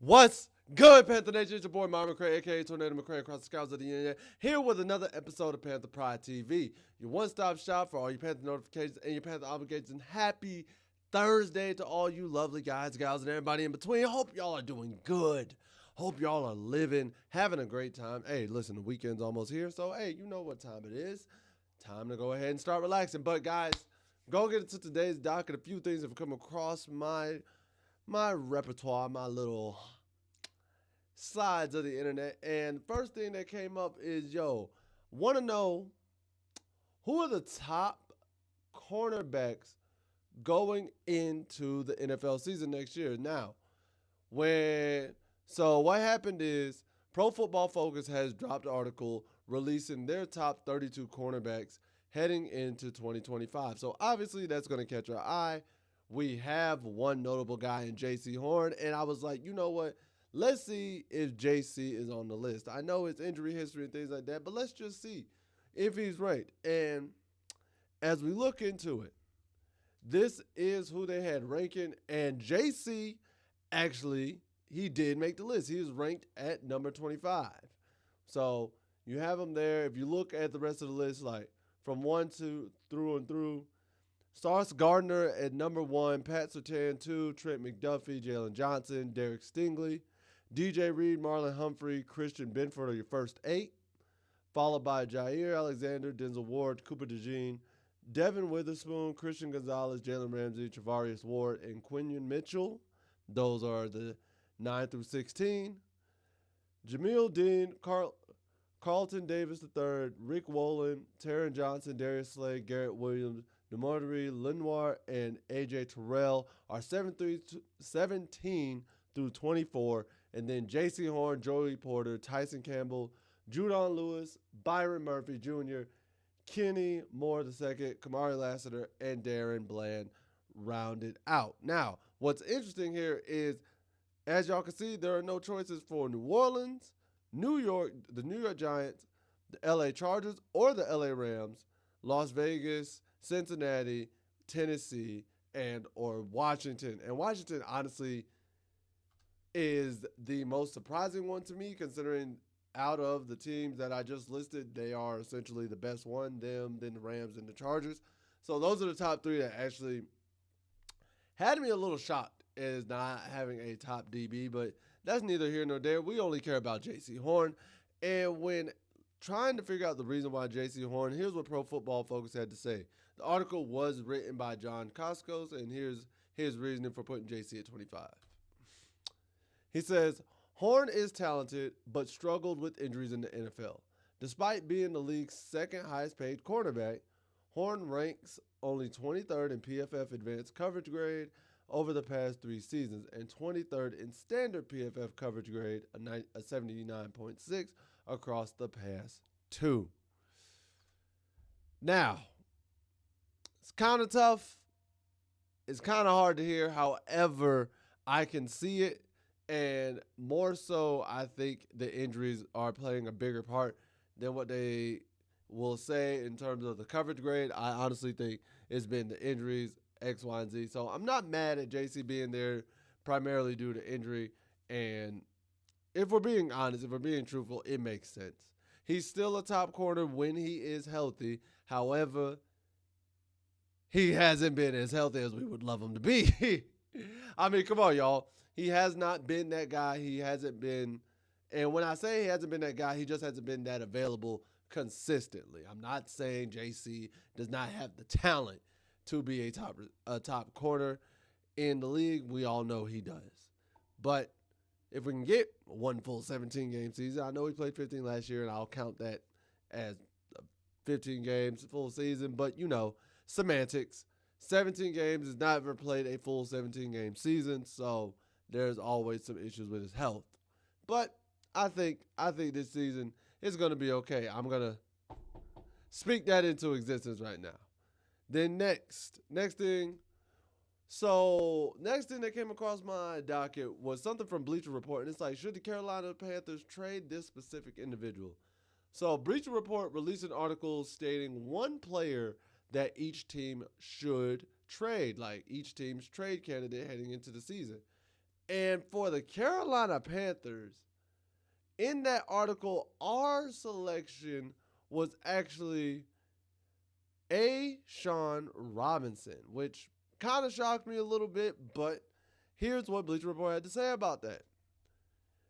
What's good, Panther Nation? It's your boy, Myron McRae, a.k.a. Tornado McRae, across the skies of the internet, here with another episode of Panther Pride TV, your one-stop shop for all your Panther notifications and your Panther obligations. Happy Thursday to all you lovely guys, gals, and everybody in between. Hope y'all are doing good. Hope y'all are living, having a great time. Hey, listen, the weekend's almost here, so hey, you know what time it is. Time to go ahead and start relaxing. But guys, go get into today's docket. A few things have come across my repertoire, my little sides of the internet. And first thing that came up is, want to know who are the top cornerbacks going into the NFL season next year? Now, what happened is Pro Football Focus has dropped an article releasing their top 32 cornerbacks heading into 2025. So obviously that's going to catch our eye. We have one notable guy in J.C. Horn, and I was like, you know what? Let's see if J.C. is on the list. I know his injury history and things like that, but let's just see if he's ranked. And as we look into it, this is who they had ranking, and J.C. actually, he did make the list. He was ranked at number 25. So you have him there. If you look at the rest of the list, like from 1 to through, Sauce Gardner at number 1, Pat Surtain 2, Trent McDuffie, Jalen Johnson, Derek Stingley, DJ Reed, Marlon Humphrey, Christian Benford are your first 8, followed by Jair Alexander, Denzel Ward, Cooper DeJean, Devin Witherspoon, Christian Gonzalez, Jalen Ramsey, Travarius Ward, and Quinion Mitchell. Those are the 9 through 16. Jamil Dean, Carlton Davis III, Rick Wolin, Taron Johnson, Darius Slay, Garrett Williams, DeMartiri Lenoir, and A.J. Terrell are 17 through 24. And then J.C. Horn, Joey Porter, Tyson Campbell, Judon Lewis, Byron Murphy Jr., Kenny Moore II, Kamari Lassiter, and Darren Bland rounded out. Now, what's interesting here is, as y'all can see, there are no choices for New Orleans, New York, the New York Giants, the L.A. Chargers, or the L.A. Rams, Las Vegas, Cincinnati, Tennessee, and or Washington. And Washington, honestly, is the most surprising one to me, considering out of the teams that I just listed, they are essentially the best one, them, then the Rams, and the Chargers. So those are the top 3 that actually had me a little shocked as not having a top DB, but that's neither here nor there. We only care about J.C. Horn. And when trying to figure out the reason why J.C. Horn, here's what Pro Football Focus had to say. The article was written by John Coscos, and here's his reasoning for putting J.C. at 25. He says, Horn is talented, but struggled with injuries in the NFL. Despite being the league's second highest paid cornerback, Horn ranks only 23rd in PFF advanced coverage grade over the past 3 seasons, and 23rd in standard PFF coverage grade, a 79.6 across the past 2. Now, it's kind of tough. It's kind of hard to hear. However, I can see it. And more so, I think the injuries are playing a bigger part than what they will say in terms of the coverage grade. I honestly think it's been the injuries, X, Y, and Z. So I'm not mad at JC being there primarily due to injury. And if we're being honest, if we're being truthful, it makes sense. He's still a top corner when he is healthy. However, he hasn't been as healthy as we would love him to be. I mean, come on, y'all. He has not been that guy. He hasn't been, and when I say he hasn't been that guy, he just hasn't been that available consistently. I'm not saying JC does not have the talent to be a top corner in the league. We all know he does. But if we can get one full 17-game season, I know he played 15 last year, and I'll count that as 15 games, full season. But, semantics. 17 games has never played a full 17-game season, so there's always some issues with his health. But I think this season is going to be okay. I'm going to speak that into existence right now. Then next thing that came across my docket was something from Bleacher Report, and it's like, should the Carolina Panthers trade this specific individual? So Bleacher Report released an article stating one player that each team should trade, like each team's trade candidate heading into the season. And for the Carolina Panthers, in that article, our selection was actually Sean Robinson, which kind of shocked me a little bit, but here's what Bleacher Report had to say about that.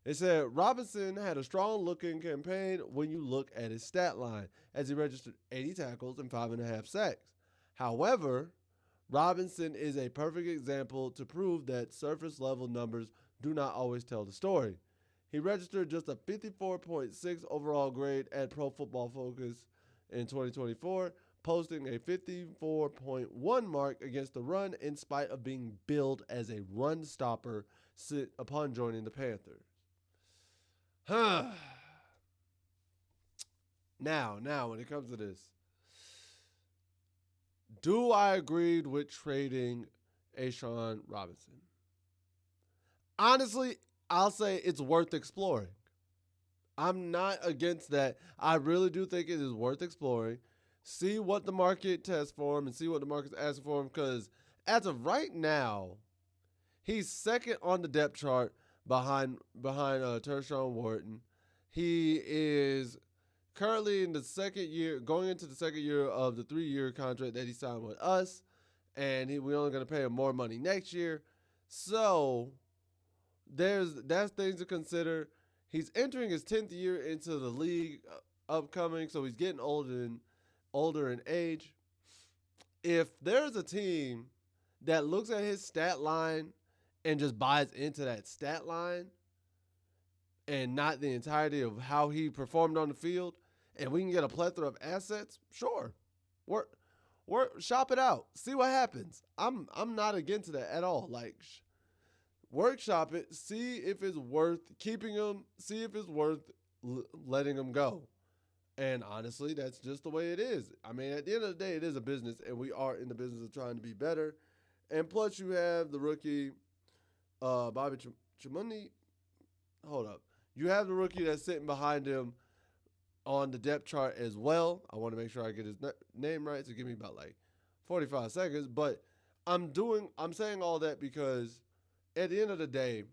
It said Robinson had a strong-looking campaign when you look at his stat line, as he registered 80 tackles and 5.5 sacks. However, Robinson is a perfect example to prove that surface-level numbers do not always tell the story. He registered just a 54.6 overall grade at Pro Football Focus in 2024, posting a 54.1 mark against the run in spite of being billed as a run stopper upon joining the Panthers. Now, when it comes to this, do I agree with trading Sean Robinson? Honestly, I'll say it's worth exploring. I'm not against that. I really do think it is worth exploring. See what the market tests for him and see what the market's asking for him, because as of right now, he's second on the depth chart behind Tershawn Wharton. He is currently in the second year, going into the second year of the 3-year contract that he signed with us, and we're only going to pay him more money next year. So that's things to consider. He's entering his 10th year into the league upcoming, so he's getting older in age. If there's a team that looks at his stat line and just buys into that stat line and not the entirety of how he performed on the field, and we can get a plethora of assets, sure. Shop it out. See what happens. I'm not against that at all. Like, workshop it. See if it's worth keeping him. See if it's worth letting him go. And honestly, that's just the way it is. I mean, at the end of the day, it is a business, and we are in the business of trying to be better. And plus, you have the rookie, Bobby Chimunni. Hold up. You have the rookie that's sitting behind him on the depth chart as well. I want to make sure I get his name right, so give me about like 45 seconds. But I'm saying all that because at the end of the day,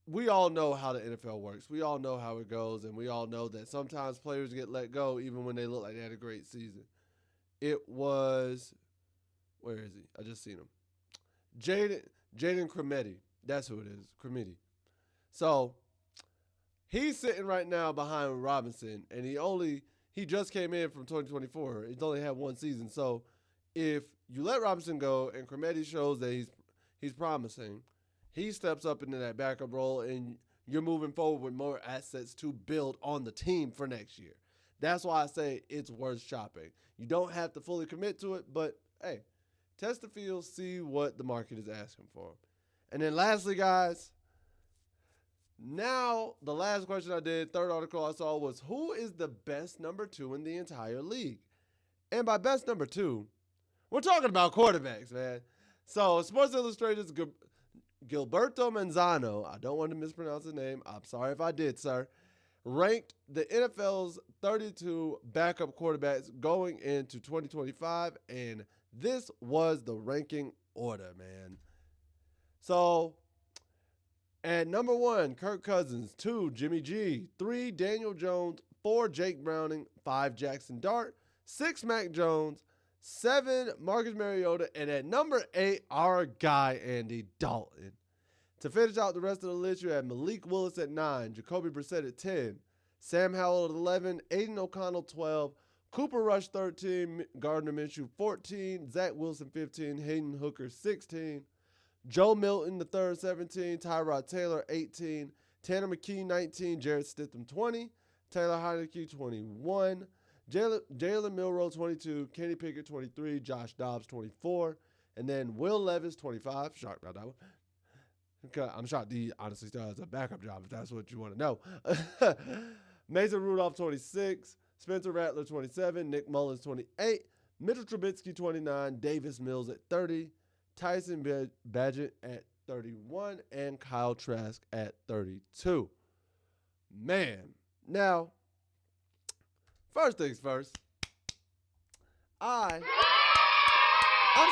we all know how the NFL works. We all know how it goes, and we all know that sometimes players get let go even when they look like they had a great season. It was, where is he? I just seen him. Jaden Crometti. That's who it is, Crometti. So he's sitting right now behind Robinson, and he just came in from 2024. He's only had one season. So if you let Robinson go and Crometti shows that he's promising, he steps up into that backup role, and you're moving forward with more assets to build on the team for next year. That's why I say it's worth shopping. You don't have to fully commit to it, but, hey, test the field, see what the market is asking for. And then lastly, guys, now the last question I did, third article I saw was, who is the best number 2 in the entire league? And by best number 2, we're talking about quarterbacks, man. So Sports Illustrated's Gilberto Manzano, I don't want to mispronounce his name, I'm sorry if I did, sir, ranked the NFL's 32 backup quarterbacks going into 2025, and this was the ranking order, man. So, at number 1, Kirk Cousins. 2, Jimmy G. 3, Daniel Jones. 4, Jake Browning. 5, Jackson Dart. 6, Mac Jones. 7, Marcus Mariota. And at number 8, our guy, Andy Dalton. To finish out the rest of the list, you have Malik Willis at 9, Jacoby Brissett at 10, Sam Howell at 11, Aiden O'Connell 12, Cooper Rush 13, Gardner Minshew 14, Zach Wilson 15, Hayden Hooker 16, Joe Milton III 17, Tyrod Taylor 18, Tanner McKee 19, Jared Stidham 20, Taylor Heineke 21, Jalen Milroe 22, Kenny Pickett 23, Josh Dobbs 24, and then Will Levis 25. Shocked about that one. I'm shocked he honestly still has a backup job, if that's what you want to know. Mason Rudolph 26, Spencer Rattler 27, Nick Mullins 28, Mitchell Trubisky 29, Davis Mills at 30, Tyson Badgett at 31, and Kyle Trask at 32. Man. Now, first things first, I'm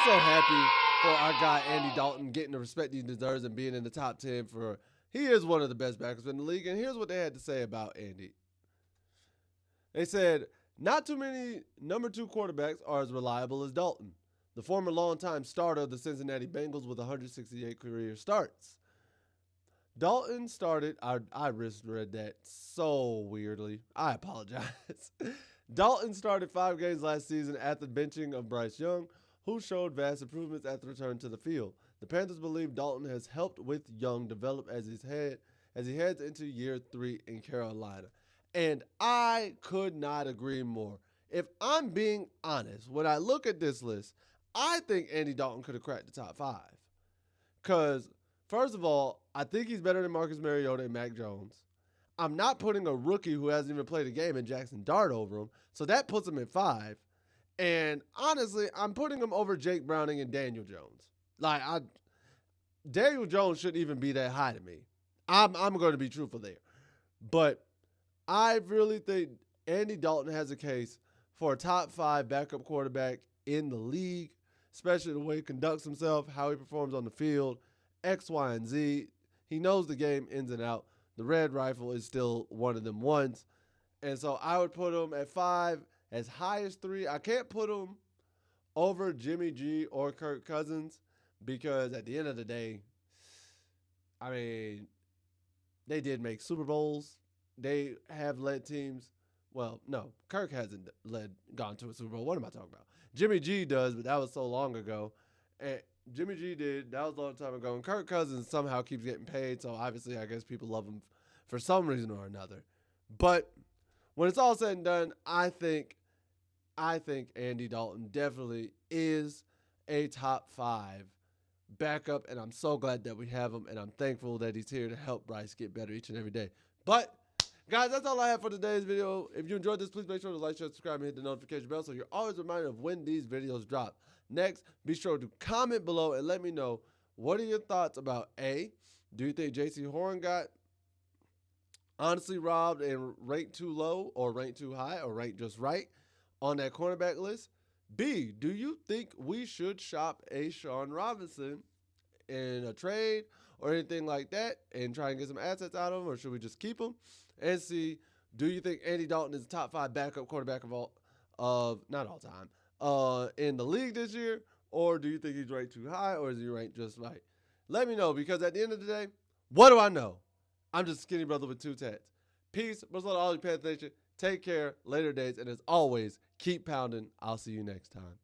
so happy for our guy Andy Dalton getting the respect he deserves and being in the top 10 for he is one of the best backups in the league. And here's what they had to say about Andy. They said, not too many number 2 quarterbacks are as reliable as Dalton, the former longtime starter of the Cincinnati Bengals with 168 career starts. Dalton started, I read that so weirdly. I apologize. Dalton started 5 games last season after benching of Bryce Young, who showed vast improvements at the return to the field. The Panthers believe Dalton has helped with Young develop as he heads into year 3 in Carolina. And I could not agree more. If I'm being honest, when I look at this list, I think Andy Dalton could have cracked the top 5. Because, first of all, I think he's better than Marcus Mariota and Mac Jones. I'm not putting a rookie who hasn't even played a game in Jackson Dart over him, so that puts him at 5. And honestly, I'm putting him over Jake Browning and Daniel Jones. Daniel Jones shouldn't even be that high to me. I'm going to be truthful there. But I really think Andy Dalton has a case for a top 5 backup quarterback in the league, especially the way he conducts himself, how he performs on the field, X, Y, and Z. He knows the game ins and out. The red rifle is still one of them ones. And so I would put him at 5, as high as 3. I can't put him over Jimmy G or Kirk Cousins because at the end of the day, I mean, they did make Super Bowls. They have led teams. Well, no, Kirk hasn't gone to a Super Bowl. What am I talking about? Jimmy G does, but that was so long ago. And Jimmy G did. That was a long time ago. And Kirk Cousins somehow keeps getting paid, so obviously I guess people love him for some reason or another. But when it's all said and done, I think Andy Dalton definitely is a top 5 backup, and I'm so glad that we have him, and I'm thankful that he's here to help Bryce get better each and every day. But, guys, that's all I have for today's video. If you enjoyed this, please make sure to like, share, subscribe, and hit the notification bell so you're always reminded of when these videos drop. Next, be sure to comment below and let me know, what are your thoughts about A, do you think J.C. Horn got honestly robbed and ranked too low or ranked too high or ranked just right on that cornerback list? B, do you think we should shop a Sean Robinson in a trade or anything like that and try and get some assets out of him, or should we just keep him? And C, do you think Andy Dalton is the top 5 backup quarterback not all time, in the league this year, or do you think he's ranked too high, or is he ranked just right? Let me know, because at the end of the day, what do I know? I'm just a skinny brother with 2 tats. Peace. Much love to all you Panthers Nation. Take care. Later days. And as always, keep pounding. I'll see you next time.